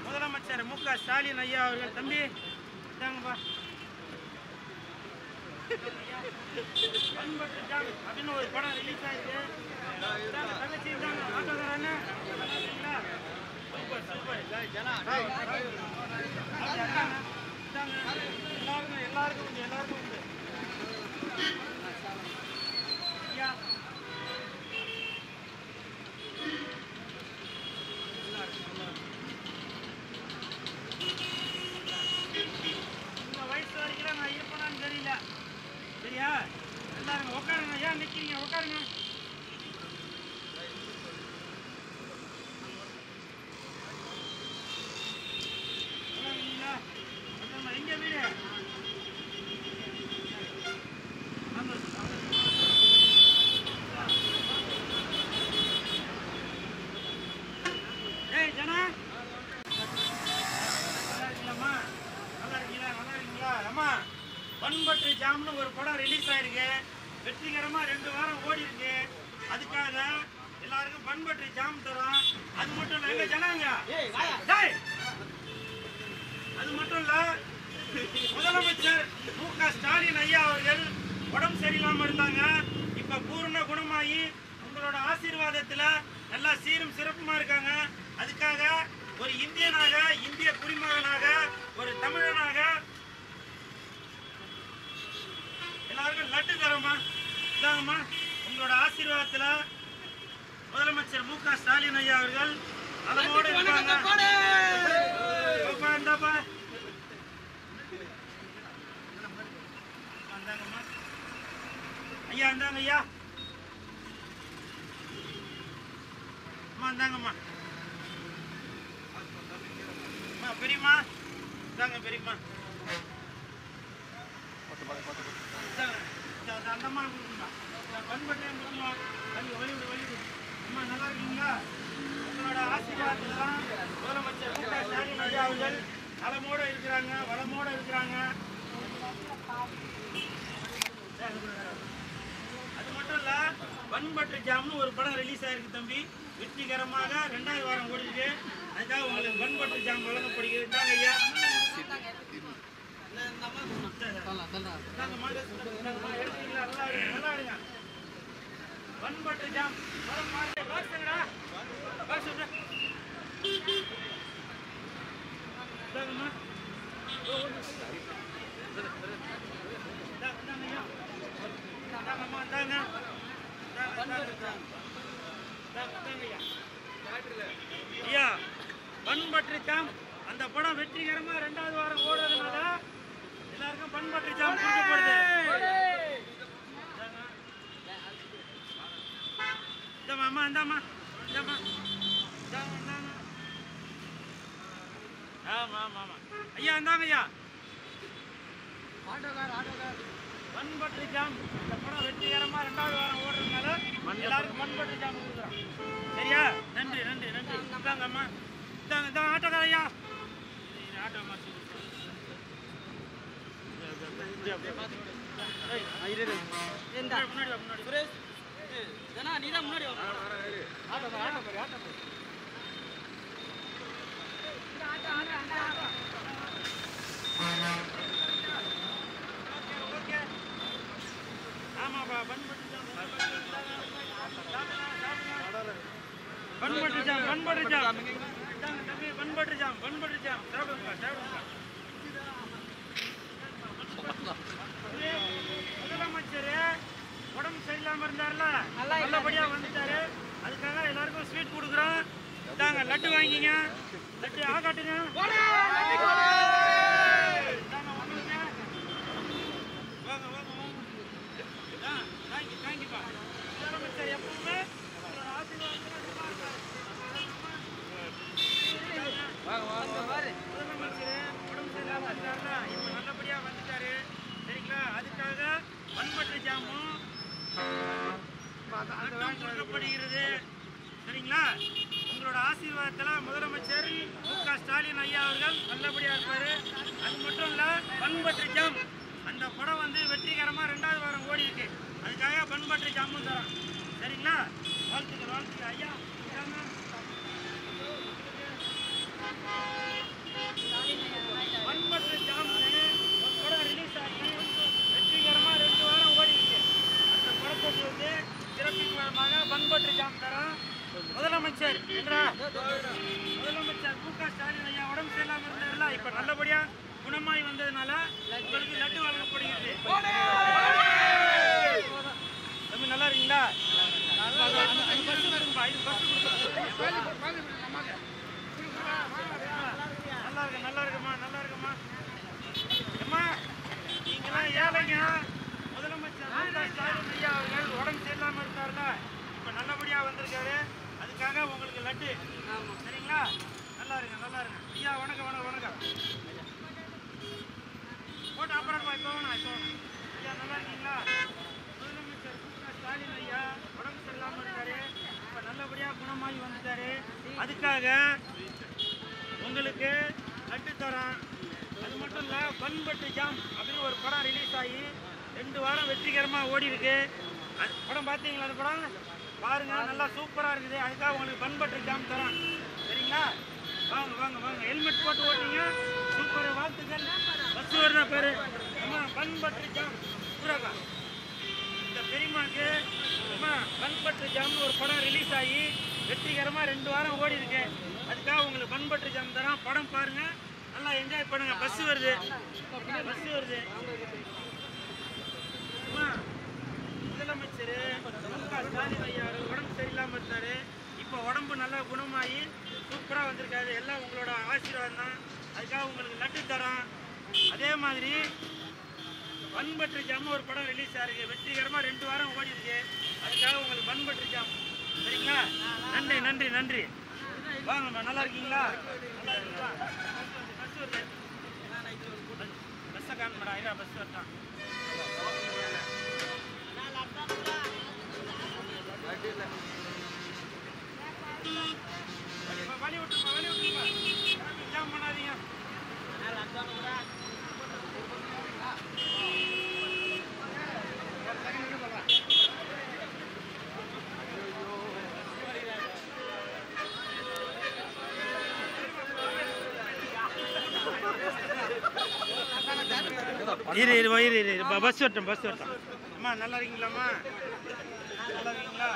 முதலமைச்சர் மு.க. ஸ்டாலின் ஐயா அவர்கள். தம்பி இதாங்கப்பா. பண்பட்டு ஜாம் அப்படின்னு ஒரு படம் ரிலீஸ் ஆயிருக்கு. தங்கச்சி இதாங்க ஆட்டோக்காரன்னு. Super super. எல்லாருக்கும் உண்டு எல்லாருக்கும் உண்டு. ஐயா இந்த வயசு வரைக்கும் நான் இருப்பேனான்னு தெரியல. சரியா? எல்லாரும் உட்காருங்க. ஏன் நிற்கிறீங்க? உட்காருங்க. எங்க வீடு? ஏய் ஜனா, நல்லா இருக்கீங்களாம்மா? நல்லா இருக்கீங்களா? நல்லா இருக்கீங்களா? அம்மா, பண்பட்டு ஜாம்னு ஒரு படம் ரிலீஸ் ஆயிருக்கு. வெற்றிகரமா 2 வாரம் ஓடி இருக்கு. அதுக்காக எல்லாருக்கும் பண்பட்டு ஜாம் தரோம். அது மட்டும் இல்ல, எங்க ஜனாங்க அது மட்டும் இல்ல, முதலமைச்சர் மு.க. ஸ்டாலின் ஐயா அவர்கள் உடம்பு சரியில்லாம இருந்தாங்க. இப்ப பூர்ண குணமாகி உங்களோட ஆசீர்வாதத்துல நல்லா சீரும் சிறப்புமா இருக்காங்க. அதுக்காக ஒரு இந்தியனாக, இந்திய குடிமகனாக, ஒரு தமிழனாக எல்லாருக்கும் லட்டு தரமா இதாங்கம்மா. உங்களோட ஆசீர்வாதத்துல முதலமைச்சர் மு.க. ஸ்டாலின் ஐயா அவர்கள் அளவோடு இருக்காங்க. ஐயா இந்தாங்க ஐயா. அம்மா இந்தாங்கம்மா. அம்மா பெரியம்மா இந்தாங்க பெரியம்மா. அந்தம்மா பண்பட்டே முக்கியமா. வழிவிடு வழிவிடு. அம்மா நல்லா இருக்கீங்களா? உங்களோட ஆசீர்வாதத்தில் தான் முதலமைச்சர் மு.க. ஸ்டாலின் ஐயா அவர்கள் நலமோட இருக்கிறாங்க, வளமோட இருக்கிறாங்க. அது மட்டும் இல்ல, பண்பட்டு ஜாம்னு ஒரு படம் ரிலீஸ் ஆயிருக்கு தம்பி. வெற்றிகரமாக 2வது வாரம் ஓடிருக்கு. அதுக்காக உங்களுக்கு பண்பட்டு ஜாம் வழங்கப்படுகிறது. தாங்க ஐயா. பண்பட்டு ஜாம் ஐயா. பண்பட்டு ஜாம் அந்த படம் வெற்றிகரமா 2வது வாரம் ஓடுறதுனால எல்லாருக்கும் பண்பட்டு ஜாம் கொடுக்கப்படுது. இந்தாம்மா இந்தாம்மா இந்தாம்மா. ஆமா ஆமா ஆமா ஐயா இந்தாங்க ஐயா. பண்பட்டு ஜாம் இந்த படம் வெற்றிகரமா 2வது வாரம் ஓடுறதுனால எல்லாருக்கும் பண்பட்டு ஜாம் கொடுக்குறோம். சரியா? நன்றி நன்றி நன்றி. இந்தாங்க அம்மா. இந்தாங்க இந்தாங்க ஆட்டோக்கார ஐயா. ஆட்டோ மாசி முன்னாடி சுரேஷ் ஜனா நீதான் முன்னாடி வா. ஆட்டோ ஆட்டோ ஆட்டோ ஆமாப்பா. பண்பட்டு ஜாம் பண்பட்டு ஜாம் பண்பட்டு ஜாம் தம்பி. பண்பட்டு ஜாம் பண்பட்டு ஜாம் சாப்பிடுங்க சாப்பிடுங்க. முதலமைச்சர் உடம்பு சரியில்லாம இருந்தாருல, நல்லபடியா வந்துட்டாரு. அதுக்காக எல்லாருக்கும் ஸ்வீட் கொடுக்குறோம். இதாங்க லட்டு வாங்கிங்க. லட்டு ஆகாட்டுங்க. வாங்க வாங்க வாங்க. தேங்க்யூப்பா. முதலமைச்சர் எப்பவுமே முதலமைச்சர் உடம்பு சரியில்லாம இருந்தாருல, இப்ப நல்லபடியா வந்துட்டாரு. சரிங்களா? அதுக்காக பண்பட்டு ஜாமும் கொடுக்கப்படுகிறது. சரிங்களா? உங்களோட ஆசீர்வாதத்தில் முதலமைச்சர் மு.க. ஸ்டாலின் ஐயா அவர்கள் நல்லபடியா இருப்பாரு. அது மட்டும் இல்ல, பண்பட்டு ஜாம் அந்த படம் வந்து வெற்றிகரமாக 2வது வாரம் ஓடி இருக்கு. அதுக்காக பண்பட்டு ஜாமும் தரோம். சரிங்களா? வாழ்த்துக்கள் வாழ்த்துக்கள் ஐயா. முதலமைச்சர் என்றா முதலமைச்சர் மு க ஸ்டாலின் ஐயா உடம்பு சரியில்லாம இருந்தாருல, இப்ப நல்லபடியா குணமாய் வந்ததுனால உங்களுக்கு லட்டு வழங்கப்படுகிறது. தம்பி நல்லா இருக்கீங்களா? நல்லா இருக்குமா? நல்லா இருக்குமா? அம்மா நீங்களாம் ஏழைங்க. முதலமைச்சர் மு க ஸ்டாலின் ஐயா அவர்கள் உடம்பு சரியில்லாம இருந்தாருல, இப்ப நல்லபடியா வந்திருக்காரு. அதுக்காக உங்களுக்கு லட்டு. சரிங்களா? நல்லா இருங்க, நல்லா இருங்க ஐயா. வணக்கம் வணக்கம் வணக்கம். போட்டு அப்புறம் இப்போ வேணாம், இப்போ வேணாம் ஐயா. நல்லா இருக்கீங்களா? முதலமைச்சர் மு க ஸ்டாலின் ஐயா உடம்பு சரியில்லாம இருக்காரு, இப்ப நல்லபடியா குணமாகி வந்துட்டாரு. அதுக்காக உங்களுக்கு லட்டு தரோம். அது மட்டும் இல்லை, பன் பட்டு ஜாம் அப்படின்னு ஒரு படம் ரிலீஸ் ஆகி 2 வாரம் வெற்றிகரமாக ஓடி இருக்கு. அது படம் பார்த்தீங்களா? அந்த படம் பாருங்க, நல்லா சூப்பராக இருக்குது. அதுக்காக உங்களுக்கு பன் பட்டு ஜாம் தரோம். சரிங்களா? வாங்க வாங்க வாங்க. ஹெல்மெட் போட்டு ஓட்டிங்க. சூப்பர், வாழ்த்துக்கள். பஸ் வருதா பேரு? அம்மா பன் பட்டு ஜாம் பூராக்கா. இந்த பெரியம்மாக்கு அம்மா பன் பட்டு ஜாம்னு ஒரு படம் ரிலீஸ் ஆகி வெற்றிகரமாக 2 வாரம் ஓடி இருக்கு. அதுக்காக உங்களுக்கு பன் பட்டு ஜாம் தரோம். படம் பாருங்க, நல்லா என்ஜாய் பண்ணுங்க. பஸ் வருது, பஸ் வருது. முதலமைச்சர் மு க ஸ்டாலின் ஐயா உடம்பு சரியில்லாம இருந்தாரு, இப்போ உடம்பு நல்லா குணமாகி சூப்பரா வந்திருக்காரு. எல்லாம் உங்களோட ஆசீர்வாதம் தான். அதுக்காக உங்களுக்கு லட்டு தரோம். அதே மாதிரி பன் பட்டு ஜாம் ஒரு படம் ரிலீஸ் ஆயிருக்கு, வெற்றிகரமா 2 வாரம் ஓடி இருக்கு. அதுக்காக உங்களுக்கு பன் பட்டு ஜாம். சரிங்களா? நன்றி நன்றி நன்றி. வாங்கம்மா, நல்லா இருக்கீங்களா? பஸ் வருது, பஸ்ஸை காணுமாடா. ஐயா பஸ் வரட்டான். வழி விட்டுருமா, வழி விட்டுருமா. ஜாம் பண்ணாதீங்க. இரு இரு இரு இரு பஸ் வரட்டும், பஸ் வரட்டும். அம்மா நல்லா இருக்கீங்களாம்மா? நல்லா இருக்கீங்களா?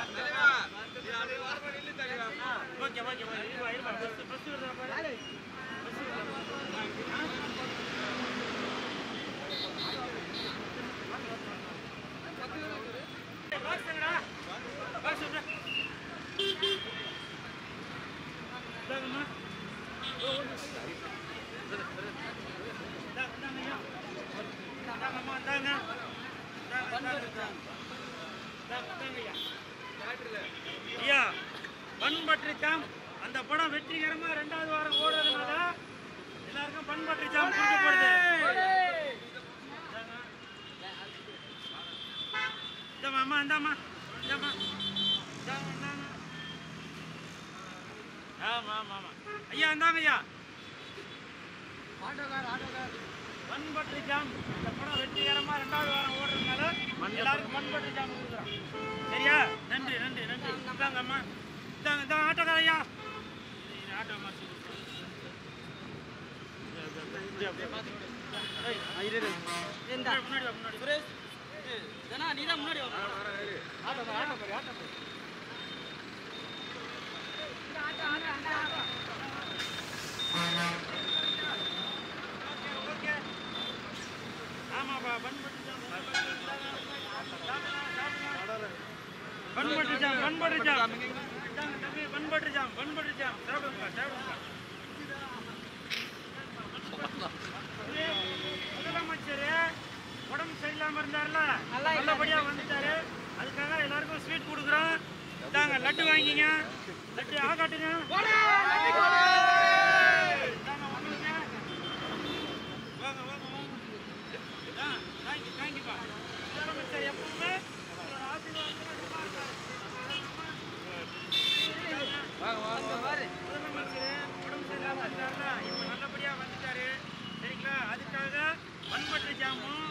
ஓகே ஓகே இருப்பா இருப்பா. பஸ் பஸ் வருதா பாரு. பஸ் வருதா? பஸ் வருதா? இதாங்கம்மா. ஐயா பன் பட்டர் ஜாம் அந்த படம் வெற்றிகரமா 2வது வாரம் ஓடுறதுனால எல்லாருக்கும் பன் பட்டர் ஜாம் கொடுக்கப்படுது. இந்தாம்மா இந்தாம்மா இந்தாம்மா. ஆமா ஆமா ஆமா ஐயா, இந்தாங்க ஐயா. பன் பட்டர் ஜாம் இந்த படம் வெற்றிகரமா 2வது வாரம் ஓடுறதுனால எல்லாருக்கும் பன் பட்டர் ஜாம் கொடுக்குறோம். சரியா? நன்றி நன்றி நன்றி. இந்தாங்க அம்மா, இந்தாங்க இந்தாங்க. ஆட்டோக்கார ஐயா, ஆட்டோ மாசு முன்னாடி முன்னாடி சுரேஷ் நீ தான் முன்னாடி auto auto auto auto. Okay ஆமாப்பா. Bun butter jam, bun butter jam, bun butter jam. தம்பி bun butter jam, bun butter jam சாப்பிடுங்க சாப்பிடுங்க. முதலமைச்சர் உடம்பு சரியில்லாம இருந்தாருல, நல்லபடியா வந்துட்டாரு. அதுக்காக எல்லாருக்கும் ஸ்வீட் கொடுக்குறோம். இதாங்க லட்டு வாங்கிங்க. லட்டு ஆகாட்டுங்க. வாங்க வாங்க வாங்க. தேங்க்யூப்பா. முதலமைச்சர் எப்பவுமே முதலமைச்சர் உடம்பு சரியில்லாம இருந்தாருல, இப்ப நல்லபடியா வந்துட்டாரு. சரிங்களா? அதுக்காக பன் பட்டர் ஜாமும்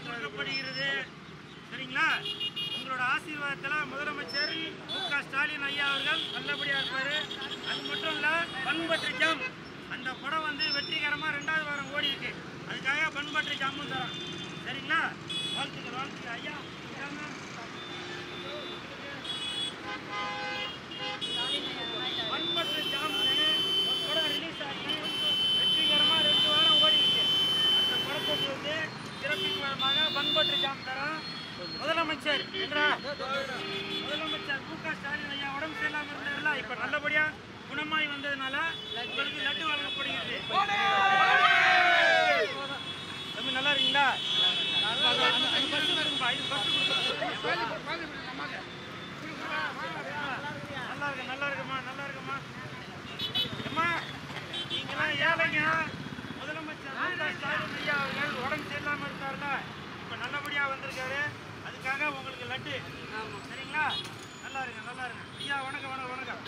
கொடுக்கப்படுகிறது. சரிங்களா? உங்களோட ஆசீர்வாதத்துல முதலமைச்சர் மு க ஸ்டாலின் ஐயா அவர்கள் நல்லபடியா இருப்பாரு. அது மட்டும் இல்ல, பன் பட்டர் ஜாம் அந்த படம் வந்து வெற்றிகரமா 2வது வாரம் ஓடி இருக்கு. அதுக்காக பன் பட்டர் ஜாமும் தரோம். சரிங்களா? வாழ்த்துக்கள் வாழ்த்துக்கள் ஐயா. சரியில்லாம இருந்தாருல, இப்ப நல்லபடியா குணமாய் வந்ததுனால உங்களுக்கு லட்டு வழங்கப்படுகிறது. தம்பி நல்லா இருக்கீங்களா? நல்லா இருக்குமா? நல்லா இருக்குமா? அம்மா நீங்களாம் ஏழைங்க. முதலமைச்சர் ஸ்டாலின் ஐயா அவர்கள் உடம்பு சரியில்லாம இருக்காருல்ல, இப்ப நல்லபடியா வந்திருக்காரு. அதுக்காக உங்களுக்கு லட்டு. சரிங்களா? நல்லா இருங்க, நல்லா இருங்க ஐயா. வணக்கம் வணக்கம் வணக்கம்.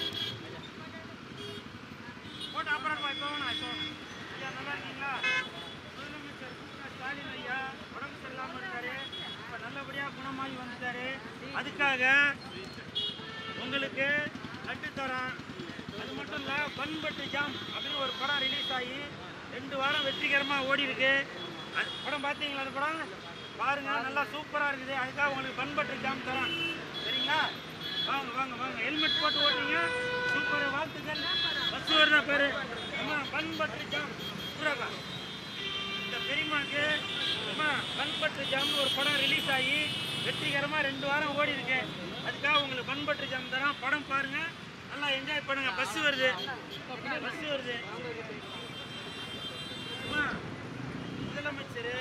போட்டு அப்புறம் இப்போ வேணாம், இப்போ வேணாம் ஐயா. நல்லா இருக்கீங்களா? முதலமைச்சர் ஸ்டாலின் ஐயா உடம்பு சரியில்லாம இருக்காரு, இப்ப நல்லபடியா குணமாகி வந்துட்டாரு. அதுக்காக உங்களுக்கு லட்டு தரோம். அது மட்டும் இல்லை, பண்பட்டு ஜாம் அப்படின்னு ஒரு படம் ரிலீஸ் ஆகி 2 வாரம் வெற்றிகரமாக ஓடி இருக்கு. படம் பார்த்தீங்களா? அந்த படம் பாருங்க, நல்லா சூப்பராக இருக்குது. அதுக்காக உங்களுக்கு பண்பட்டு ஜாம் தரோம். சரிங்களா? வாங்க வாங்க வாங்க. ஹெல்மெட் போட்டு ஓட்டுறீங்க, சூப்பர், வாழ்த்துக்கள். பஸ் வருதா பேரு? அம்மா பண்பட்டு ஜாம் பூராக்கா. இந்த பெரியம்மாக்கு அம்மா பண்பட்டு ஜாம்னு ஒரு படம் ரிலீஸ் ஆகி வெற்றிகரமாக 2 வாரம் ஓடி இருக்கு. அதுக்காக உங்களுக்கு பண்பட்டு ஜாம் தரோம். படம் பாருங்க, நல்லா என்ஜாய் பண்ணுங்க. பஸ் வருது, பஸ் வருது. முதலமைச்சர்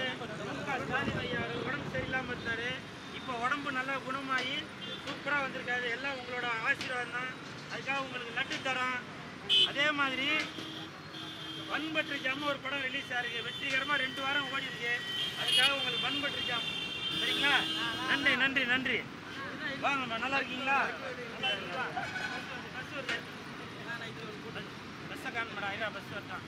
ஸ்டாலின் ஐயா உடம்பு சரியில்லாமல் இருந்தாரு, இப்போ உடம்பு நல்லா குணமாகி சூப்பராக வந்திருக்காரு. எல்லாம் உங்களோட ஆசீர்வாதம் தான். அதுக்காக உங்களுக்கு லட்டு தரோம். அதே மாதிரி பண்பட்டு ஜாம் ஒரு படம் ரிலீஸ் ஆயிருக்கு, வெற்றிகரமாக 2 வாரம் ஓடி இருக்கு. அதுக்காக உங்களுக்கு பண்பட்டு ஜாம். சரிங்களா? நன்றி நன்றி நன்றி. வாங்கம்மா, நல்லா இருக்கீங்களா? நல்லா இருக்கீங்களா? பஸ் வருது, பஸ்ஸை காணுமாடா? ஐயா பஸ் வரட்டான்.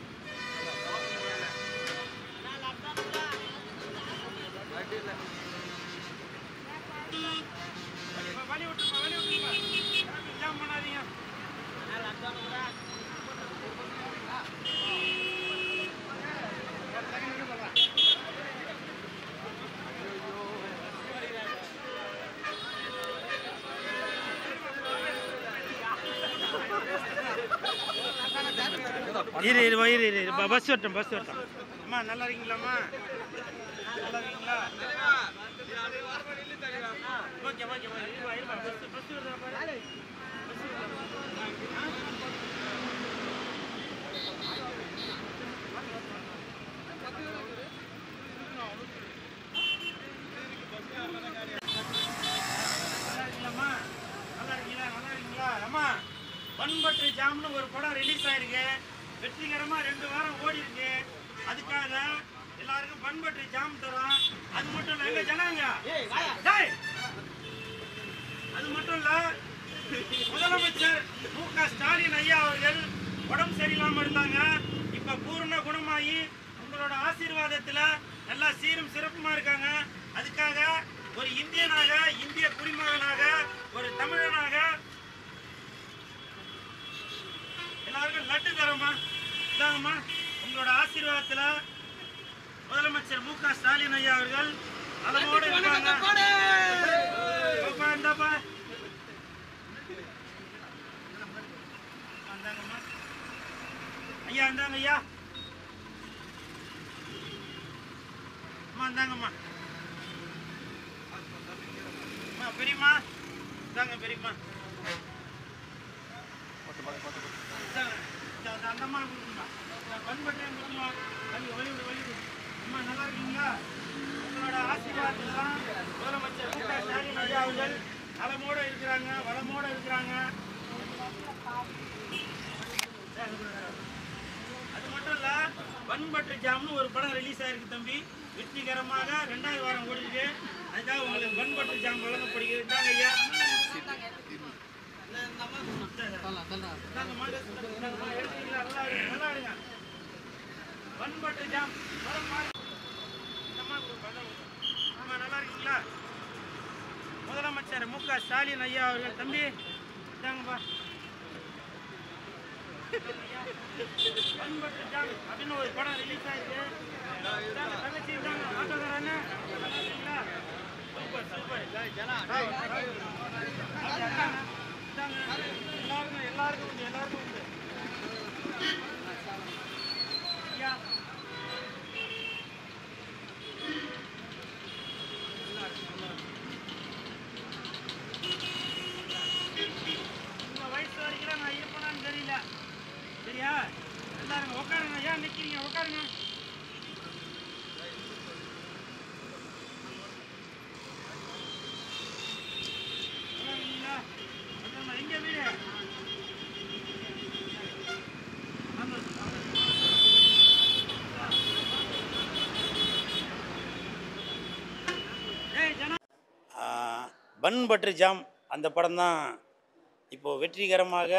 வழி விட்டுருப்பா, வழி விட்டுருப்பா, ஜாம் பண்ணாதீங்க. பஸ் வரட்டும், பஸ் வரட்டும். அம்மா நல்லா இருக்கீங்களாம்மா? நல்லா இருக்கீங்களா? ஓகே ஓகே, பஸ் பஸ் வருதா பாரு. பண்பட்டு ஜாம்னு ஒரு படம் ரிலீஸ் ஆயிருக்கு, வெற்றிகரமா 2 வாரம் ஓடி இருக்கு. அதுக்காக எல்லாருக்கும் பண்பட்டு ஜாம் தரோம். அது மட்டும் இல்ல, எங்க ஜனங்க அது மட்டும் இல்ல, முதலமைச்சர் ஸ்டாலின் ஐயா அவர்கள் உடம்பு சரியில்லாம இருந்தாங்க, இப்ப பூர்ண குணமாகி உங்களோட ஆசீர்வாதத்துல நல்லா சீரும் சிறப்புமா இருக்காங்க. அதுக்காக ஒரு இந்தியனாக, இந்திய குடிமகனாக, ஒரு தமிழனாக எல்லாருக்கும் லட்டு தரமா. இதாங்கம்மா, உங்களோட ஆசீர்வாதத்துல முதலமைச்சர் ஸ்டாலின் ஐயா அவர்கள் நலமோடு இருக்காங்க. ஐயா இந்தாங்க ஐயா. அம்மா இந்தாங்கம்மா. பெரியம்மா இந்தாங்க, பெரியம்மா அந்தம்மா கொடுக்குமா, பண்பட்டே கொடுக்குமா. வழிவிடு வழிவிடு. அம்மா நல்லா இருக்கீங்களா? உங்களோட ஆசீர்வாதத்தில் தான் முதலமைச்சர் ஸ்டாலின் ஐயா அவர்கள் நலமோடு இருக்கிறாங்க, வளமோடு இருக்கிறாங்க. அது மட்டும் இல்ல, பண்பட்டு ஜாம்னு ஒரு படம் ரிலீஸ் ஆயிருக்கு தம்பி, வெற்றிகரமாக 2வது வாரம் ஓடிருக்கு. அதுக்காக உங்களுக்கு பண்பட்டு ஜாம் வழங்கப்படுகிறது. தாங்க ஐயா. பண்பட்டு ஜாம் நல்லா இருக்கீங்களா? முதலமைச்சர் ஸ்டாலின் ஐயா அவர்கள் தம்பி இதாங்கப்பா. பண்பட்டு ஜாம் அப்படின்னு ஒரு படம் ரிலீஸ் ஆயிருக்கு. தங்கச்சி இருந்தாங்க, ஆட்டோக்காரன்னு இருக்கீங்களா? Super super. எல்லாருக்கும் எல்லாருக்கும் உண்டு, எல்லாருக்கும் உண்டு. ஐயா உங்க பன் பட்டர் ஜாம் அந்த படம் தான் இப்போது வெற்றிகரமாக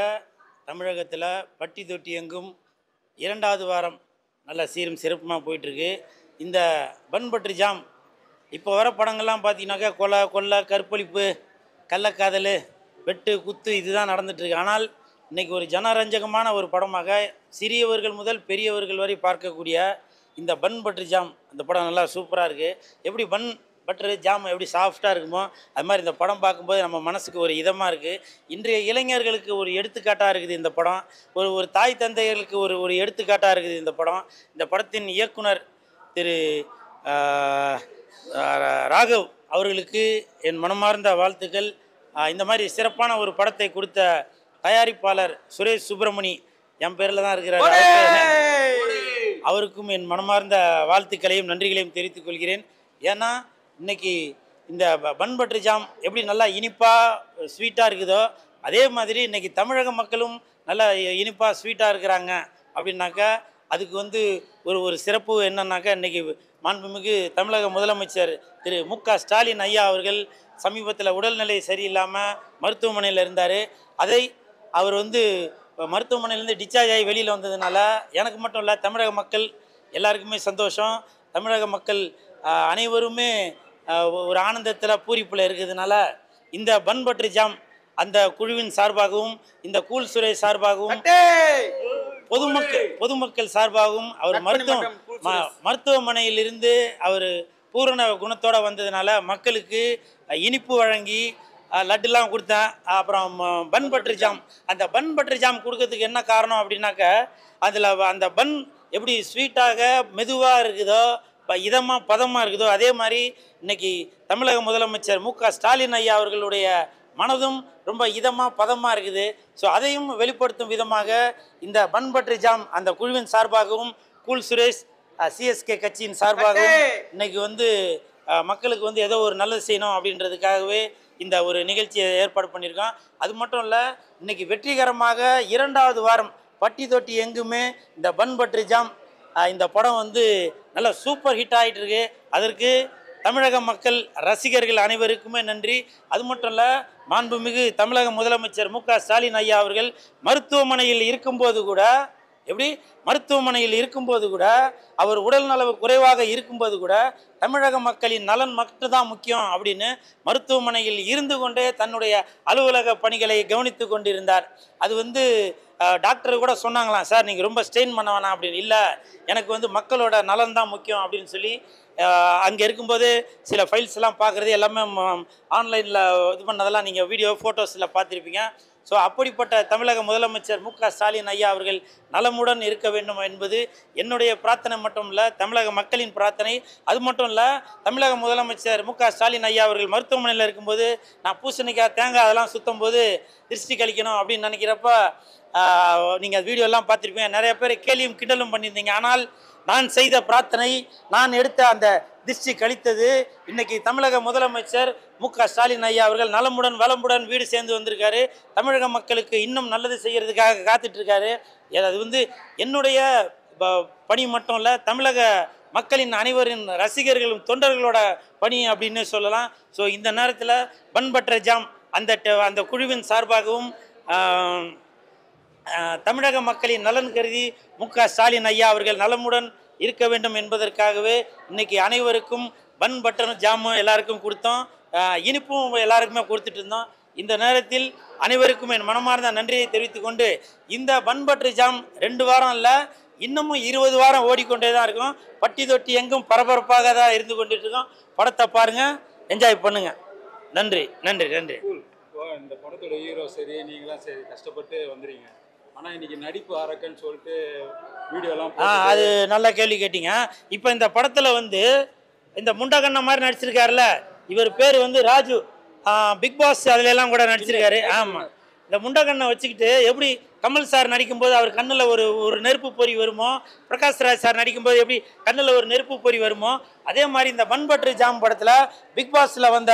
தமிழகத்தில் பட்டி தொட்டி எங்கும் 2வது வாரம் நல்ல சீரும் சிறப்புமாக போயிட்டுருக்கு. இந்த பன் பட்டர் ஜாம் இப்போ வர படங்கள்லாம் பார்த்தீங்கன்னாக்கா கொலை கற்பழிப்பு கள்ளக்காதல் வெட்டு குத்து இதுதான் நடந்துகிட்ருக்கு. ஆனால் இன்றைக்கி ஒரு ஜனரஞ்சகமான ஒரு படமாக சிறியவர்கள் முதல் பெரியவர்கள் வரை பார்க்கக்கூடிய இந்த பன் பட்டர் ஜாம் அந்த படம் நல்லா சூப்பராக இருக்குது. எப்படி பன் பட்டர் ஜாம் எப்படி சாஃப்டாக இருக்குமோ அது மாதிரி இந்த படம் பார்க்கும்போது நம்ம மனசுக்கு ஒரு இதமாக இருக்குது. இன்றைய இளைஞர்களுக்கு ஒரு எடுத்துக்காட்டாக இருக்குது இந்த படம். ஒரு தாய் தந்தைகளுக்கு ஒரு எடுத்துக்காட்டாக இருக்குது இந்த படம். இந்த படத்தின் இயக்குனர் திரு ராகவ் அவர்களுக்கு என் மனமார்ந்த வாழ்த்துக்கள். இந்த மாதிரி சிறப்பான ஒரு படத்தை கொடுத்த தயாரிப்பாளர் சுரேஷ் சுப்பிரமணி என் பேரில் தான் இருக்கிறார். அவருக்கும் என் மனமார்ந்த வாழ்த்துக்களையும் நன்றிகளையும் தெரிவித்துக் கொள்கிறேன். ஏன்னா இன்றைக்கி இந்த பன் பட்டர் ஜாம் எப்படி நல்லா இனிப்பாக ஸ்வீட்டாக இருக்குதோ அதே மாதிரி இன்றைக்கி தமிழக மக்களும் நல்லா இனிப்பாக ஸ்வீட்டாக இருக்கிறாங்க. அப்படின்னாக்கா அதுக்கு ஒரு சிறப்பு என்னன்னாக்கா இன்றைக்கி மாண்புமிகு தமிழக முதலமைச்சர் திரு மு.க. ஸ்டாலின் ஐயா அவர்கள் சமீபத்தில் உடல்நிலை சரியில்லாமல் மருத்துவமனையில் இருந்தார். அதை அவர் மருத்துவமனையிலேருந்து டிஸ்சார்ஜ் ஆகி வெளியில் வந்ததுனால எனக்கு மட்டும் இல்லை தமிழக மக்கள் எல்லாருக்குமே சந்தோஷம். தமிழக மக்கள் அனைவருமே ஒரு ஆனந்தத்தில் பூரிப்பில் இருக்கிறதுனால இந்த பன் பட்டர் ஜாம் அந்த குழுவின் சார்பாகவும் இந்த கூல் சுரேஷ் சார்பாகவும் பொதுமக்கள் சார்பாகவும் அவர் மருத்துவமனையிலிருந்து அவர் பூரண குணத்தோடு வந்ததுனால மக்களுக்கு இனிப்பு வழங்கி லட்டுலாம் கொடுத்தேன். அப்புறம் பன் பட்டர் ஜாம் அந்த பன் பட்டர் ஜாம் கொடுக்கறதுக்கு என்ன காரணம் அப்படின்னாக்கா அதில் அந்த பன் எப்படி ஸ்வீட்டாக மெதுவாக இருக்குதோ இதமாக பதமாக இருக்குதோ அதே மாதிரி இன்றைக்கி தமிழக முதலமைச்சர் மு.க. ஸ்டாலின் ஐயா அவர்களுடைய மனதும் ரொம்ப இதமாக பதமாக இருக்குது. ஸோ அதையும் வெளிப்படுத்தும் விதமாக இந்த பன் பட்டர் ஜாம் அந்த குழுவின் சார்பாகவும் கூல் சுரேஷ் சிஎஸ்கே கட்சியின் சார்பாகவும் இன்றைக்கி மக்களுக்கு ஏதோ ஒரு நல்லது செய்யணும் அப்படின்றதுக்காகவே இந்த ஒரு நிகழ்ச்சியை ஏற்பாடு பண்ணியிருக்கோம். அது மட்டும் இல்லை இன்றைக்கி வெற்றிகரமாக 2வது வாரம் பட்டி தொட்டி எங்குமே இந்த பன் பட்டர் ஜாம் இந்த படம் நல்லா சூப்பர் ஹிட் ஆகிட்டு இருக்கு. அதற்கு தமிழக மக்கள் ரசிகர்கள் அனைவருக்குமே நன்றி. அது மட்டும் இல்லை மாண்புமிகு தமிழக முதலமைச்சர் மு.க. ஸ்டாலின் ஐயா அவர்கள் மருத்துவமனையில் இருக்கும்போது கூட அவர் உடல்நலவு குறைவாக இருக்கும்போது கூட தமிழக மக்களின் நலன் மட்டும்தான் முக்கியம் அப்படின்னு மருத்துவமனையில் இருந்து கொண்டே தன்னுடைய அலுவலக பணிகளை கவனித்து கொண்டிருந்தார். அது டாக்டர் கூட சொன்னாங்களாம், சார் நீங்கள் ரொம்ப ஸ்ட்ரெயின் பண்ண வேணாம் அப்படின்னு. இல்லை, எனக்கு மக்களோட நலன் தான் முக்கியம் அப்படின்னு சொல்லி அங்கே இருக்கும்போது சில ஃபைல்ஸ்லாம் பார்க்குறது எல்லாமே ஆன்லைனில் பண்ணதெல்லாம் நீங்கள் வீடியோ ஃபோட்டோஸில் பார்த்துருப்பீங்க. ஸோ அப்படிப்பட்ட தமிழக முதலமைச்சர் மு.க. ஸ்டாலின் ஐயா அவர்கள் நலமுடன் இருக்க வேண்டும் என்பது என்னுடைய பிரார்த்தனை மட்டும் இல்லை, தமிழக மக்களின் பிரார்த்தனை. அது மட்டும் இல்லை, தமிழக முதலமைச்சர் மு.க. ஸ்டாலின் ஐயா அவர்கள் மருத்துவமனையில் இருக்கும்போது நான் பூசணிக்காய் தேங்காய் அதெல்லாம் சுற்றும் போது திருஷ்டி கழிக்கணும் அப்படின்னு நினைக்கிறப்ப நீங்கள் வீடியோலாம் பார்த்துருப்பீங்க. நிறைய பேர் கேலியும் கிண்டலும் பண்ணியிருந்தீங்க. ஆனால் நான் செய்த பிரார்த்தனை, நான் எடுத்த அந்த திருஷ்டி கழித்தது. இன்னைக்கு தமிழக முதலமைச்சர் மு.க. ஸ்டாலின் ஐயா அவர்கள் நலமுடன் வளமுடன் வீடு சேர்ந்து வந்திருக்காரு. தமிழக மக்களுக்கு இன்னும் நல்லது செய்கிறதுக்காக காத்துட்ருக்காரு. அது என்னுடைய பணி மட்டும் இல்லை, தமிழக மக்களின் அனைவரின் ரசிகர்களும் தொண்டர்களோட பணி அப்படின்னு சொல்லலாம். ஸோ இந்த நேரத்தில் பன் பட்டர் ஜாம் அந்த குழுவின் சார்பாகவும் தமிழக மக்களின் நலன் கருதி மு.க. ஸ்டாலின் ஐயா அவர்கள் நலமுடன் இருக்க வேண்டும் என்பதற்காகவே இன்னைக்கு அனைவருக்கும் பன் பட்டர் ஜாமும் எல்லாருக்கும் கொடுத்தோம், இனிப்பும் எல்லாருக்குமே கொடுத்துட்டு இருந்தோம். இந்த நேரத்தில் அனைவருக்கும் என் மனமார்ந்த நன்றியை தெரிவித்துக் கொண்டு இந்த பன் பட்டர் ஜாம் 2 வாரம் இல்லை, இன்னமும் 20 வாரம் ஓடிக்கொண்டே தான் இருக்கும். பட்டி தொட்டி எங்கும் பரபரப்பாக தான் இருந்து கொண்டு இருக்கோம். படத்தை பாருங்கள், என்ஜாய் பண்ணுங்கள். நன்றி நன்றி நன்றி. இந்த படத்தோட ஹீரோ சரி, நீங்களாம் சரி கஷ்டப்பட்டு வந்துடுறீங்க. ஆனால் இன்னைக்கு நடிப்பு அரக்கன்னு சொல்லிட்டு வீடியோலாம் அது நல்ல கேள்வி கேட்டிங்க. இப்போ இந்த படத்தில் இந்த முண்டகண்ண மாதிரி நடிச்சிருக்காருல்ல, இவர் பேர் ராஜு, பிக் பாஸ் அதுலெல்லாம் கூட நடிச்சிருக்காரு. ஆமாம், இந்த முண்டகண்ணை வச்சுக்கிட்டு எப்படி கமல் சார் நடிக்கும்போது அவர் கண்ணில் ஒரு நெருப்பு பொறி வருமோ, பிரகாஷ் ராஜ் சார் நடிக்கும்போது எப்படி கண்ணில் ஒரு நெருப்பு பொறி வருமோ, அதே மாதிரி இந்த பன் பட்டர் ஜாம் படத்தில் பிக் பாஸில் வந்த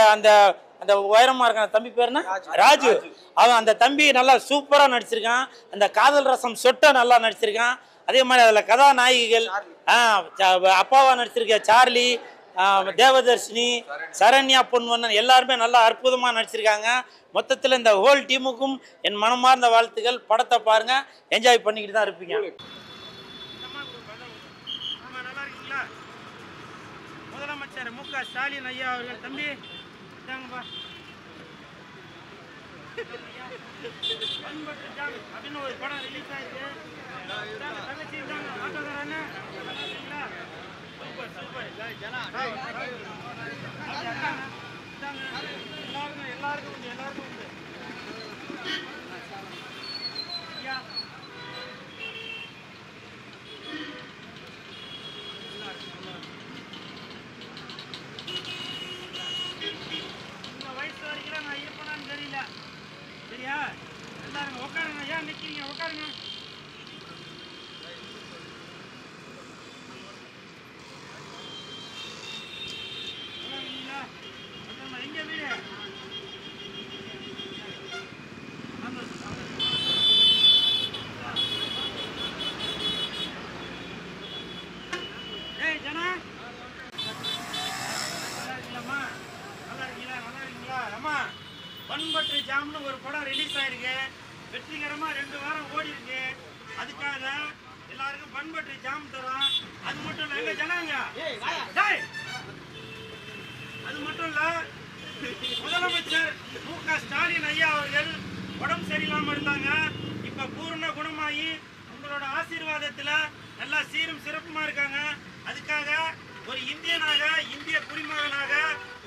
அந்த உயரமாக இருக்க தம்பி பேர்னா ராஜு, அவன் அந்த தம்பி நல்லா சூப்பராக நடிச்சிருக்கான். அந்த காதல் ரசம் சொட்ட நல்லா நடிச்சிருக்கான். அதே மாதிரி அதில் கதாநாயகிகள் அப்பாவா நடிச்சிருக்க சார்லி, தேவதர்ஷினி, சரண்யா பொன்வண்ணன் எல்லாருமே நல்லா அற்புதமாக நடிச்சிருக்காங்க. மொத்தத்தில் இந்த ஹோல் டீமுக்கும் என் மனமார்ந்த வாழ்த்துக்கள். படத்தை பாருங்க, என்ஜாய் பண்ணிக்கிட்டு தான் இருப்பீங்க. முதலமைச்சர் மு.க. ஸ்டாலின் ஐயா அவர்கள் தம்பி இதாங்கப்பா அப்படின்னு ஒரு படம் ரிலீஸ் ஆயிருக்கு. தங்கச்சி ஆட்டோக்காரன்னு சூப்பர் சூப்பர். எல்லாருக்கும் உண்டு எல்லாருக்கும் உண்டு. ஐயா இந்த வயசு வரைக்கும் நான் இருப்பேனான்னு தெரியல. சரியா? எல்லாரும் உட்காருங்க. ஏன் நிற்கிறீங்க? உட்காருங்க. எங்க வீடு? ஏய் ஜனா, நல்லா இருக்கீங்களாம்மா? நல்லா இருக்கீங்களா? நல்லா இருக்கீங்களா? அம்மா, பண்பற்று ஜாம்னு ஒரு படம் ரிலீஸ் ஆயிருக்கு. வெற்றிகரமா 2 வாரம் ஓடி இருக்கு. அதுக்காக எல்லாருக்கும் பண்பற்று ஜாம் தரோம். அது மட்டும் இல்ல, எங்க ஜனாங்க அது மட்டும் இல்ல, முதலமைச்சர் மு.க. ஸ்டாலின் ஐயா அவர்கள் உடம்பு சரியில்லாம இருந்தாங்க. இப்ப பூர்ண குணமாகி உங்களோட ஆசீர்வாதத்துல நல்லா சீரும் சிறப்புமா இருக்காங்க. அதுக்காக ஒரு இந்தியனாக, இந்திய குடிமகனாக,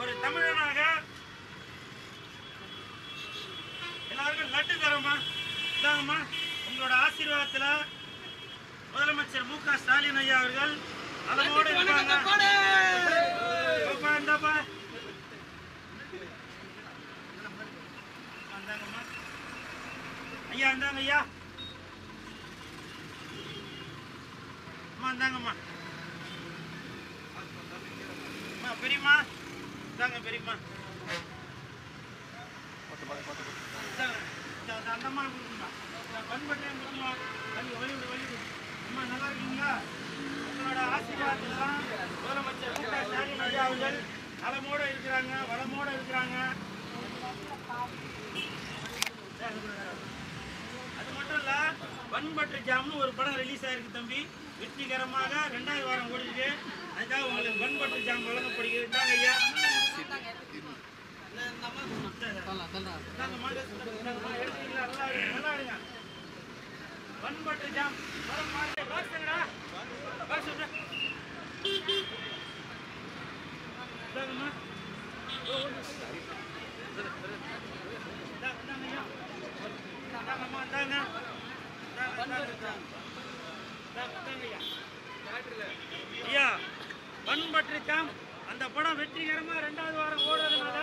ஒரு தமிழனாக எல்லாருக்கும் லட்டு தரோமா. இதாங்கம்மா, உங்களோட ஆசீர்வாதத்துல முதலமைச்சர் மு.க. ஸ்டாலின் ஐயா அவர்கள் அதனோடு இருக்காங்க. ஐயா இந்தாங்க ஐயா. அம்மா இந்தாங்கம்மா. அம்மா பெரியம்மா இந்தாங்க பெரியம்மா. அந்தம்மா பண்பட்டே முக்கியமா வலிவிடு வலிவிடு. அம்மா நல்லா இருக்கீங்களா? உங்களோட ஆசீர்வாதத்தில் தான் முதலமைச்சர் மு.க. ஸ்டாலின் ஐயா அவர்கள் நலமோடு இருக்கிறாங்க, வளமோடு இருக்கிறாங்க. அது மட்டும் இல்ல, பண்பற்று ஜாம்னு ஒரு படம் ரிலீஸ் ஆயிருக்கு தம்பி. வெற்றிகரமாக 2வது வாரம் ஓடிருக்கு. அதுக்காக உங்களுக்கு பண்பற்று ஜாம் வழங்கப்படுகிறது. தாங்க ஐயா. பண்பற்று ஜாம் ஐயா, பண்பற்று ஜாம் அந்த படம் வெற்றிகரமா 2வது வாரம் ஓடுறதுனால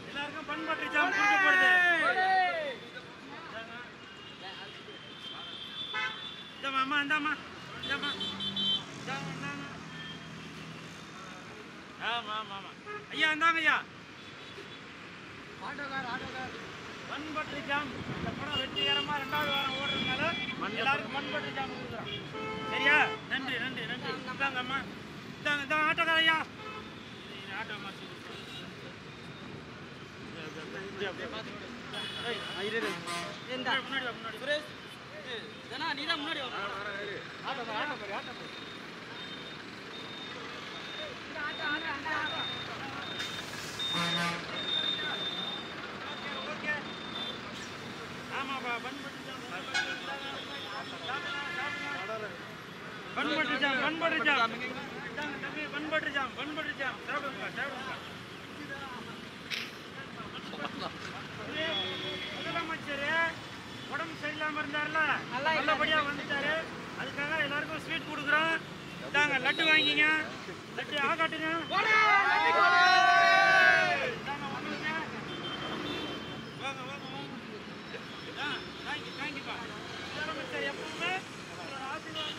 எல்லாருக்கும் பண்பற்று ஜாம் கொடுக்கப்படுது. இந்தாம்மா இந்தாம்மா இந்தாம்மா. ஆமா ஆமா ஆமா ஐயா இந்தாங்க ஐயா. பண்பற்று ஜாம் இந்த படம் வெற்றிகரமா 2வது வாரம் ஓடுறதுனால எல்லாருக்கும் பண்பற்று ஜாம் கொடுக்குறோம். சரியா? நன்றி நன்றி நன்றி. இந்தாங்க அம்மா. இந்தாங்க இந்தாங்க ஆட்டோக்கார ஐயா. ஆட்டோ மாற்றி முன்னாடி முன்னாடி சுரேஷ் நீதான் முன்னாடி ஆட்டோ ஆட்டோ ஆட்டோ. ஓகே ஆமாப்பா. பண்பற்று ஜாம் பண்பற்று ஜாம் பண்பற்று ஜாம் தம்பி. பண்பற்று ஜாம் பண்பற்று ஜாம் சாப்பிடுங்க சாப்பிடுங்க. முதலமைச்சர் உடம்பு சரியில்லாம இருந்தாருல, நல்லபடியா வந்துட்டாரு. அதுக்காக எல்லாருக்கும் ஸ்வீட் கொடுக்குறோம். இதாங்க லட்டு வாங்கிங்க. லட்டு ஆகாட்டுங்க. வாங்க வாங்க வாங்க. தேங்க்யூப்பா. முதலமைச்சர் எப்பவுமே ஆசீர்வாதம்.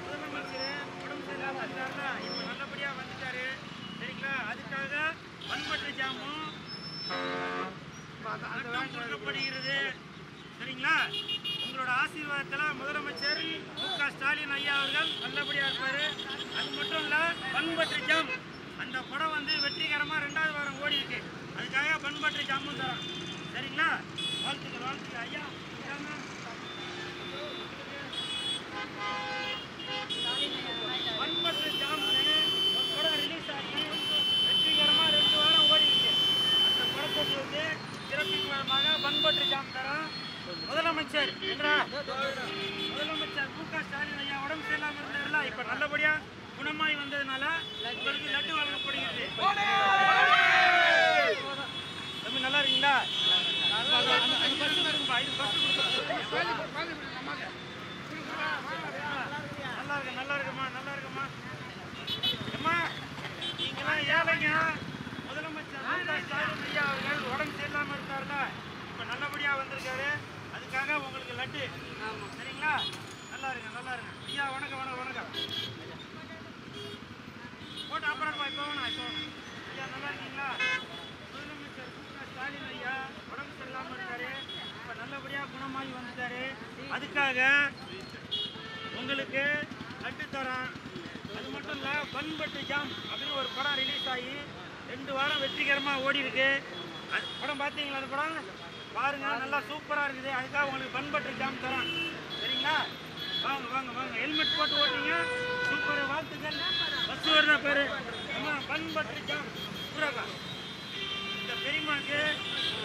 முதலமைச்சர் உடம்பு சரியில்லாம இருந்தாருல, இப்ப நல்லபடியா வந்துட்டாரு. சரிங்களா? அதுக்காக பண்பற்று ஜாமும் கொடுக்கப்படுகிறது. சரிங்களா? உங்களோட ஆசீர்வாதத்தில் முதலமைச்சர் மு.க. ஸ்டாலின் ஐயா அவர்கள் நல்லபடியாக இருப்பார். அது மட்டும் இல்லை, பண்பற்று ஜாம் அந்த படம் வந்து வெற்றிகரமாக 2வது வாரம் ஓடி இருக்கு. அதுக்காக பண்பற்று ஜாமும் தரோம். சரிங்களா? வாழ்த்துக்கள் வாழ்த்துக்கள் ஐயா. பண்பற்று ஜாம்னு ஒரு படம் ரிலீஸ் ஆகி வெற்றிகரமாக 2 வாரம் ஓடி இருக்கு. அந்த படத்துக்கு வந்து சிறப்பிக்குமாக பண்பற்று ஜாம் தரோம். முதலமைச்சர் முதலமைச்சர் மு.க. ஸ்டாலின் ஐயா உடம்பு சரியில்லாமல் இருந்தார்ல, இப்ப நல்லபடியா குணமாய் வந்ததுனால உங்களுக்கு லட்டு வழங்கப்படுகிறது. தம்பி நல்லா இருக்கீங்களா? நல்லா இருக்குமா நல்லா இருக்குமா அம்மா. நீங்களாம் ஏழைங்க. முதலமைச்சர் மு.க. ஸ்டாலின் ஐயா அவர்கள் உடம்பு சரியில்லாமல் இருந்தார்ல, இப்ப நல்லபடியா வந்திருக்காரு. அதுக்காக உங்களுக்கு லட்டு. சரிங்களா? நல்லா இருங்க நல்லா இருங்க ஐயா. வணக்கம் வணக்கம் வணக்கம். போட்டு அப்புறம் இப்போ வேணாம் இப்போ ஐயா. நல்லா இருக்கீங்களா? முதலமைச்சர் மு.க. ஸ்டாலின் ஐயா உடம்பு சரியில்லாமல் இருக்காரு, இப்போ நல்லபடியாக குணமாகி வந்துட்டாரு. அதுக்காக உங்களுக்கு லட்டு தரோம். அது மட்டும் இல்லை, பண்பட்டு ஜாம் அப்படின்னு ஒரு படம் ரிலீஸ் ஆகி 2 வாரம் வெற்றிகரமாக ஓடி இருக்கு. அது படம் பார்த்தீங்களா? அந்த படம் பாருங்க, நல்லா சூப்பராக இருக்குது. அதுக்காக உங்களுக்கு பண்பட்டு ஜாம் தரோம். சரிங்களா? வாங்க வாங்க வாங்க. ஹெல்மெட் போட்டு ஓட்டிங்க. சூப்பர், வாழ்த்துக்கள். பஸ் வருதா பேரு? அம்மா பண்பட்டு ஜாம் சூறாக்கா. இந்த பெரியம்மாக்கு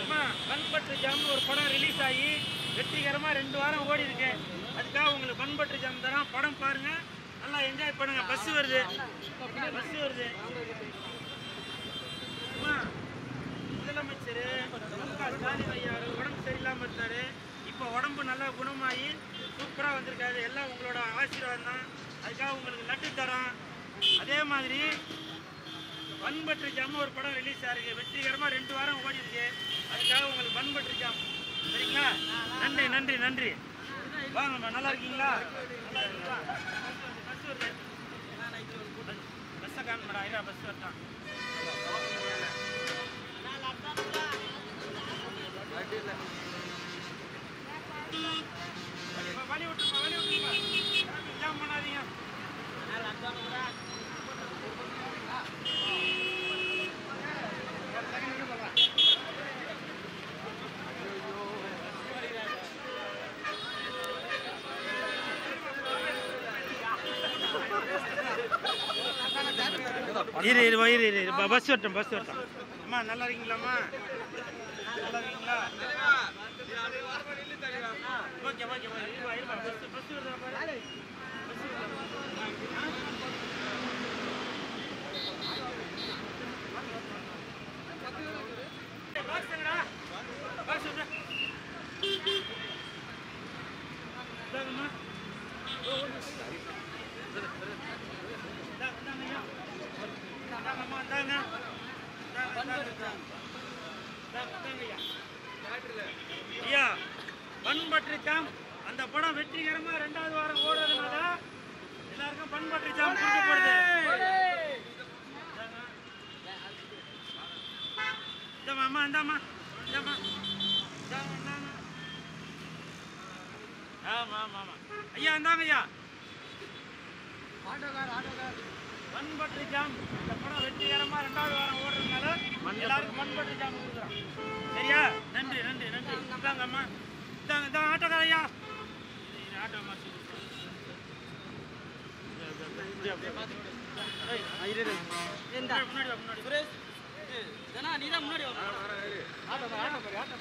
அம்மா பண்பட்டு ஜாம்னு ஒரு படம் ரிலீஸ் ஆகி வெற்றிகரமாக 2 வாரம் ஓடி இருக்கு. அதுக்காக உங்களுக்கு பண்பட்டு ஜாம் தரோம். படம் பாருங்க, நல்லா என்ஜாய் பண்ணுங்க. பஸ் வருது பஸ் வருது. அம்மா முதலமைச்சர் மு.க. ஸ்டாலின் ஐயா உடம்பு சரியில்லாமல் இருந்தாரு, இப்போ உடம்பு நல்லா குணமாகி சூப்பராக வந்திருக்காரு. எல்லாம் உங்களோட ஆசீர்வாதம் தான். அதுக்காக உங்களுக்கு லட்டு தரோம். அதே மாதிரி பண்பற்று ஜாம் ஒரு படம் ரிலீஸ் ஆயிருக்கு, வெற்றிகரமாக 2 வாரம் ஓடி இருக்கு. அதுக்காக உங்களுக்கு பண்பற்று ஜாம். சரிங்களா? நன்றி நன்றி நன்றி. வாங்கம்மா. நல்லா இருக்கீங்களா? நல்லா இருக்கீங்களா? பஸ் வருது. பஸ்ஸை காணுமாடா? ஐயா பஸ் வரட்டான். வழி விட்டுருப்பா வழி விட்டுருப்பா. ஜாம் பண்ணாதீங்க. இரு பஸ் வரட்டும் பஸ் வரட்டும். அம்மா நல்லா இருக்கீங்களாம்மா? நல்லா இருக்கீங்களா? ஓகே ஓகே இருப்பா பஸ் பஸ் வருதா பாரு. ஐயா பண்பற்று ஜாம் அந்த படம் வெற்றிகரமா 2வது வாரம் ஓடுறதுனால எல்லாருக்கும் பண்பற்று ஜாம் கொடுக்கப்படுது. இந்தாம்மா இந்தாம்மா இந்தாம்மா. ஆமா ஆமா ஆமா ஐயா இந்தாங்க ஐயா. பண்பற்று ஜாம் இந்த படம் வெற்றிகரமா 2வது வாரம் ஓடுறதுனால எல்லாருக்கும் பண்பற்று ஜாம் கொடுக்குறோம். சரியா? நன்றி நன்றி நன்றி. இந்தாங்க அம்மா இந்தாங்க இந்தாங்க ஆட்டோக்கார ஐயா. ஆட்டோ மாற்றி முன்னாடி முன்னாடி சுரேஷ் நீ தான் முன்னாடி ஆட்டோ ஆட்டோ ஆட்டோ.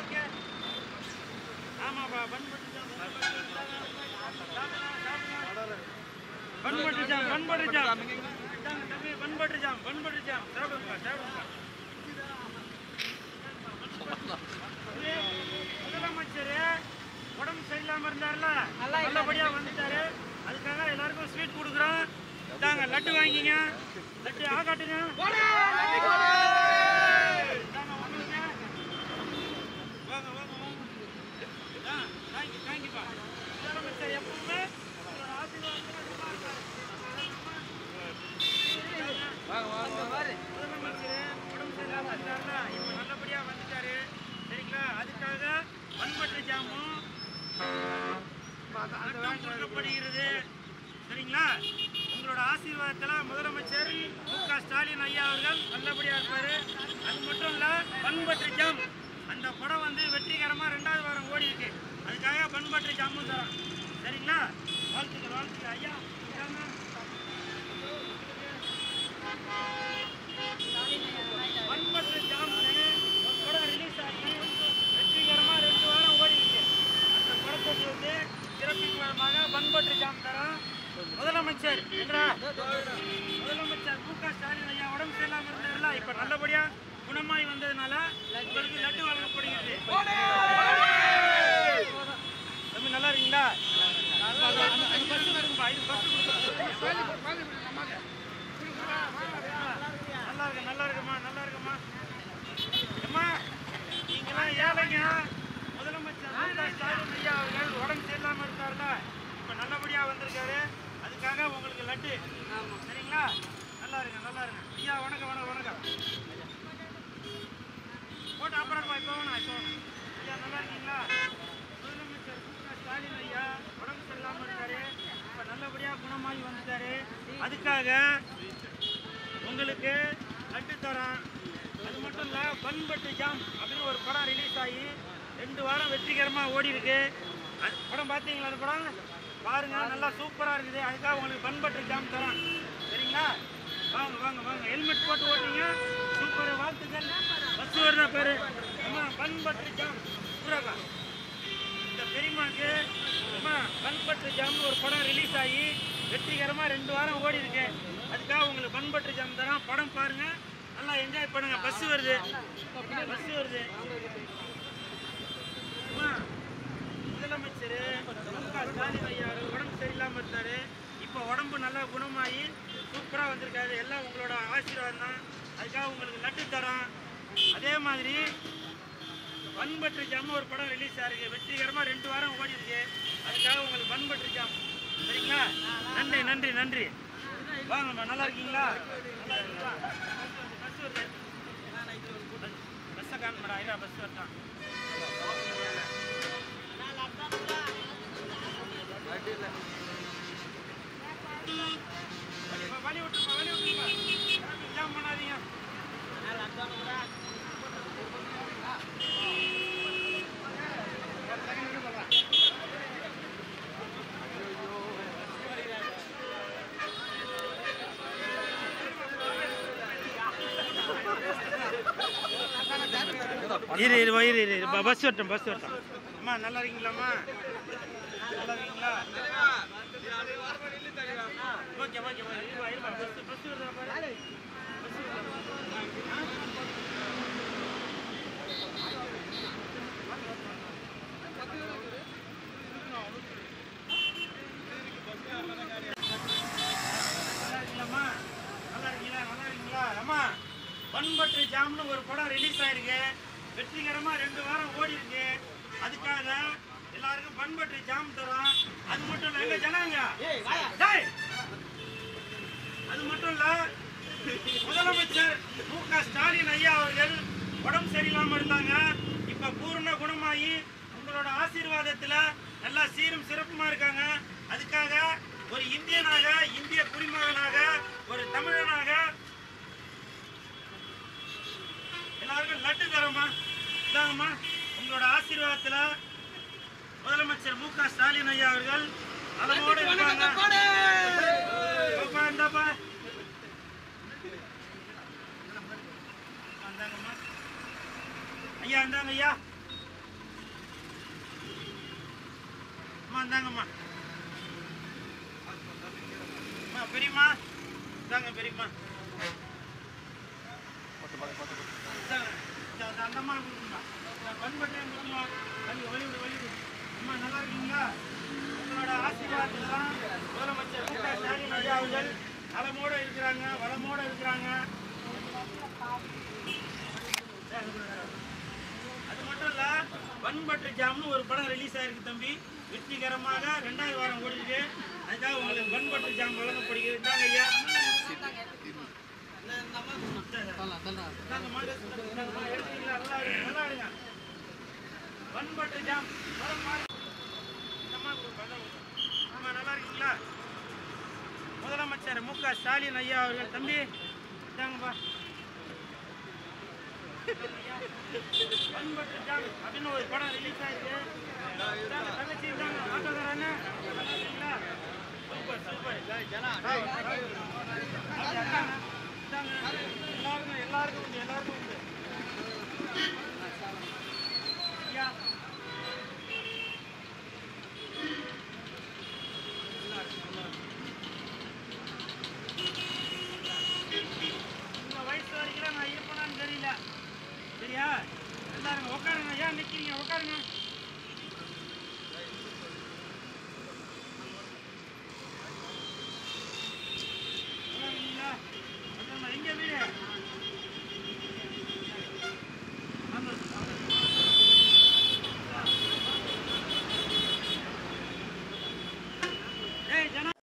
ஓகே ஆமாப்பா பண்பட்டு ஜாம் பண்பட்டு ஜாம் பண்பட்டு ஜாம் தம்பி பண்பட்டு ஜாம் பண்பட்டு ஜாம் சாப்பிடுங்க சாப்பிடுங்க. முதலமைச்சர் உடம்பு சரியில்லாம இருந்தாருல, நல்லபடியா வந்துட்டாரு. அதுக்காக எல்லாருக்கும் ஸ்வீட் கொடுக்குறோம். தாங்க லட்டு வாங்கிங்க. லட்டு ஆகாட்டுங்க. வாங்க வாங்க வாங்க. தேங்க்யூப்பா. முதலமைச்சர் எப்பவுமே ஆசீர்வாதம். வாங்க வாங்க லட்டும் கொடுக்கப்படுகிறது. சரிங்களா? உங்களோட ஆசீர்வாதத்துல முதலமைச்சர் மு.க. ஸ்டாலின் ஐயா அவர்கள் நல்லபடியா இருப்பாரு. அது மட்டும் இல்ல, பண்பற்று ஜாம் அந்த படம் வந்து வெற்றிகரமா 2வது வாரம் ஓடி இருக்கு. அதுக்காக பண்பற்று ஜாமும் தரோம். சரிங்களா? வாழ்த்துக்கள் வாழ்த்துக்கள் ஐயா. பண்பற்று ஜாம் ஒரு படம் ரிலீஸ் ஆகி வெற்றிகரமா 2 வாரம் ஓடி இருக்கு. அந்த படத்துக்கு வந்து சிறப்பின் மூலமாக பண்பற்று ஜாம் தரோம். முதலமைச்சர் முதலமைச்சர் மு.க. ஸ்டாலின் ஐயா உடம்பு சரியில்லாம இருந்தாருல, இப்ப நல்லபடியா குணமாய் வந்ததுனால உங்களுக்கு லட்டு வழங்கப்படுகிறது. தம்பி நல்லா இருக்கீங்களா? நல்லா இருக்குமா நல்லா இருக்குமா அம்மா. நீங்களாம் ஏழைங்க. முதலமைச்சர் மு.க. ஸ்டாலின் ஐயா அவர்கள் உடம்பு சரியில்லாம இருந்தாருல, இப்ப நல்லபடியா வந்திருக்காரு. அதுக்காக உங்களுக்கு லட்டு. சரிங்களா? நல்லா இருங்க நல்லா இருங்க ஐயா. வணக்கம் வணக்கம் வணக்கம். போட்டு அப்புறம் இப்போ வேணாம் இப்போ ஐயா. நல்லா இருக்கீங்களா? முதலமைச்சர் மு.க. ஸ்டாலின் ஐயா உடம்பு சரியில்லாம இருக்காரு, இப்ப நல்லபடியா குணமாகி வந்துட்டாரு. அதுக்காக உங்களுக்கு லட்டு தரோம். அது மட்டும் இல்ல, பண்பட்டு ஜாம் அப்படின்னு ஒரு படம் ரிலீஸ் ஆகி 2 வாரம் வெற்றிகரமா ஓடி இருக்கு. அது படம் பார்த்தீங்களா? அந்த படம் பாருங்க, நல்லா சூப்பரா இருக்குது. அதுக்காக உங்களுக்கு பண்பட்டு ஜாம் தரோம். சரிங்களா? வாங்க வாங்க வாங்க. ஹெல்மெட் போட்டு ஓட்டுங்க. சூப்பர் வாழ்த்துக்கள். பஸ் வருதா பேரு அம்மா. பண்பட்டு ஜாம் சூப்பராக்கா. இந்த பெரியம்மாக்கு அம்மா பண்பட்டு ஜாம்னு ஒரு படம் ரிலீஸ் ஆகி வெற்றிகரமா 2 வாரம் ஓடி இருக்கு. அதுக்காக உங்களுக்கு பண்பட்டு ஜாம் தரோம். படம் பாருங்க, நல்லா என்ஜாய் பண்ணுங்க. பஸ் வருது பஸ் வருது. அம்மா முதலமைச்சர் மு.க. ஸ்டாலின் ஐயா உடம்பு சரியில்லாம இருந்தாரு, இப்போ உடம்பு நல்லா குணமாகி சூப்பரா வந்திருக்காரு. எல்லாம் உங்களோட ஆசீர்வாதம் தான். அதுக்காக உங்களுக்கு லட்டு தரோம். அதே மாதிரி பண்பற்று ஜாம் ஒரு படம் ரிலீஸ் ஆயிருக்கு, வெற்றிகரமா 2 வாரம் ஓடி இருக்கு. அதுக்காக உங்களுக்கு பண்பற்று ஜாம். சரிங்களா? நன்றி நன்றி நன்றி. வாங்கம்மா. நல்லா இருக்கீங்களா? நல்லா இருக்கீங்களா? பஸ் வருது. பஸ்ஸை காணுமாடா. ஐயா பஸ் வரட்டான். வழி விட்டுருப்பா வழி விட்டுருப்பா. ஜாம் பண்ணாதீங்க. இரு பஸ் வரட்டும் பஸ் வரட்டும். அம்மா நல்லா இருக்கீங்களாம்மா? நல்லா இருக்கீங்களா? ஓகே ஓகே இருப்பா. பஸ் வருதா பாரு. பண்பற்று ஜாம்னு ஒரு படம் ரிலீஸ் ஆயிருக்கு, வெற்றிகரமா 2 வாரம் ஓடி இருக்கு. அதுக்காக எல்லாருக்கும் பண்பற்று ஜாம் தரோம். அது மட்டும் இல்ல, எங்க ஜனாங்க அது மட்டும் இல்ல, முதலமைச்சர் மு.க. ஸ்டாலின் ஐயா அவர்கள் உடம்பு சரியில்லாம இருந்தாங்க, இப்ப பூர்ண குணமாகி உங்களோட ஆசீர்வாதத்துல நல்லா சீரும் சிறப்புமா இருக்காங்க. அதுக்காக ஒரு இந்தியனாக, இந்திய குடிமகனாக, ஒரு தமிழனாக எல்லாருக்கும் லட்டு தரோமா. இதாங்கம்மா உங்களோட ஆசீர்வாதத்துல முதலமைச்சர் மு.க. ஸ்டாலின் ஐயா அவர்கள் அதனோடு இருக்காங்க. ஐயா இந்தாங்க ஐயா. அம்மா இந்தாங்கம்மா. அம்மா பெரியம்மா இந்தாங்க பெரியம்மா. அந்தம்மா பண்பட்டே வலிவிடு வலிவிடு. அம்மா நல்லா இருக்கீங்களா? உங்களோட ஆசீர்வாதத்தில் தான் முதலமைச்சர் மு.க. ஸ்டாலின் ஐயா அவர்கள் நலமோட இருக்கிறாங்க, வளமோட இருக்கிறாங்க. அது மட்டும் இல்ல, பண்பற்று ஜாம்னு ஒரு படம் ரிலீஸ் ஆயிருக்கு தம்பி, வெற்றிகரமாக 2வது வாரம் ஓடிருக்கு. அதுக்காக உங்களுக்கு பண்பற்று ஜாம் வழங்கப்படுகிறது. இந்தாங்க ஐயா. நல்லா இருங்க. பண்பற்று ஜாம் ஸ்டாலின் ஐயா அவர்கள். தம்பி இதாங்கப்பா. பண்பட்டு ஜாங் அப்படின்னு ஒரு படம் ரிலீஸ் ஆயிருக்கு. தங்கச்சி இதாங்க ஆட்டோக்காரண்ணே. Super super. எல்லாருக்கும் உண்டு.